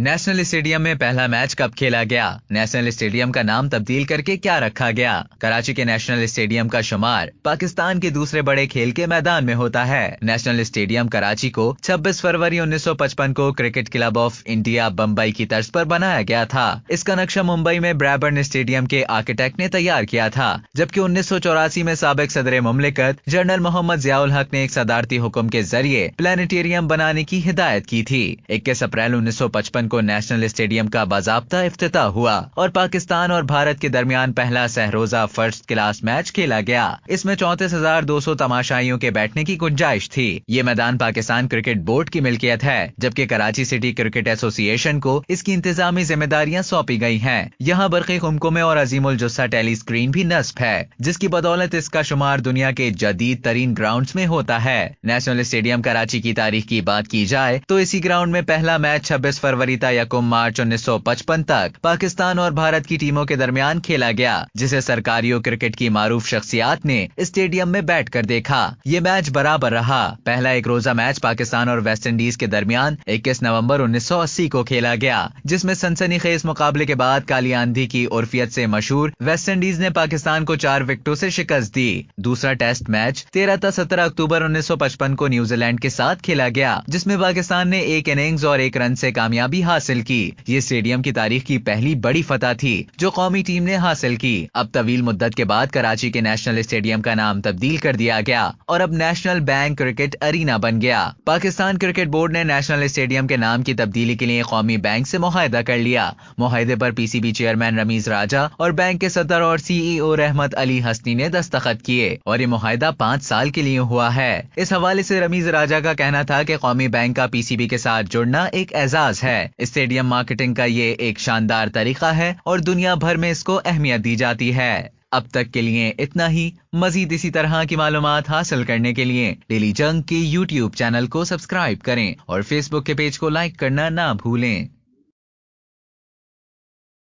National stadium में पहला match कब खेला गया? नेशनल स्टेडियम का नाम तब्दील करके क्या रखा गया? कराची के नेशनल स्टेडियम का शुमार पाकिस्तान के दूसरे बड़े खेल के मैदान में होता है। नेशनल स्टेडियम कराची को 26 फरवरी 1955 को cricket club of India Bombay की तर्ज पर बनाया गया था। इसका नक्शा मुंबई में ब्रैबर्न स्टेडियम के आर्किटेक्ट ने तैयार किया था, जबकि 1984 में साबिक सदर मुमलिकत जनरल मोहम्मद जियाउल हक ने एक सदारती हुक्म के जरिए प्लानिटेरियम बनाने की हिदायत की थी। 21 अप्रैल 1955 को नेशनल स्टेडियम का बाज़ाब्ता इफ्तिताह हुआ और पाकिस्तान और भारत के दरमियान पहला सहरोजा फर्स्ट क्लास मैच खेला गया। इसमें 34,200 तमाशाइयों के बैठने की गुंजाइश थी। ये मैदान पाकिस्तान क्रिकेट बोर्ड की मिल्कियत है, जबकि कराची सिटी क्रिकेट एसोसिएशन को इसकी इंतजामी जिम्मेदारियां सौंपी गई हैं। यहाँ बरक़ी कुमकुमे और अजीमुल जुस्सा टेली स्क्रीन भी नस्ब है, जिसकी बदौलत इसका शुमार दुनिया के जदीद तरीन ग्राउंड्स में होता है। नेशनल स्टेडियम कराची की तारीख की बात की जाए तो इसी ग्राउंड में पहला मैच 26 फरवरी यकम मार्च 1955 तक पाकिस्तान और भारत की टीमों के दरमियान खेला गया, जिसे सरकारियों क्रिकेट की मारूफ शख्सियात ने स्टेडियम में बैठकर देखा। ये मैच बराबर रहा। पहला एक रोजा मैच पाकिस्तान और वेस्ट इंडीज के दरमियान 21 नवंबर 1980 को खेला गया, जिसमें सनसनीखेज मुकाबले के बाद काली आंधी की उर्फियत से मशहूर वेस्ट इंडीज ने पाकिस्तान को 4 विकेटों से शिकस्त दी। दूसरा टेस्ट मैच 13-17 अक्टूबर 1955 को न्यूजीलैंड के साथ खेला गया, जिसमें पाकिस्तान ने एक इनिंग्स और एक रन से कामयाबी हासिल की। ये स्टेडियम की तारीख की पहली बड़ी फतह थी जो कौमी टीम ने हासिल की। अब तवील मुद्दत के बाद कराची के नेशनल स्टेडियम का नाम तब्दील कर दिया गया और अब नेशनल बैंक क्रिकेट अरीना बन गया। पाकिस्तान क्रिकेट बोर्ड ने नेशनल स्टेडियम के नाम की तब्दीली के लिए कौमी बैंक से मुआहदा कर लिया। मुआहदे पर पीसीबी चेयरमैन रमीज राजा और बैंक के सदर और सीईओ रहमत अली हसनी ने दस्तखत किए और ये मुआहदा 5 साल के लिए हुआ है। इस हवाले से रमीज राजा का कहना था कि कौमी बैंक का पीसीबी के साथ जुड़ना एक एजाज है। स्टेडियम मार्केटिंग का ये एक शानदार तरीका है और दुनिया भर में इसको अहमियत दी जाती है। अब तक के लिए इतना ही। मजीद इसी तरह की मालूमात हासिल करने के लिए डेली जंग के YouTube चैनल को सब्सक्राइब करें और Facebook के पेज को लाइक करना ना भूलें।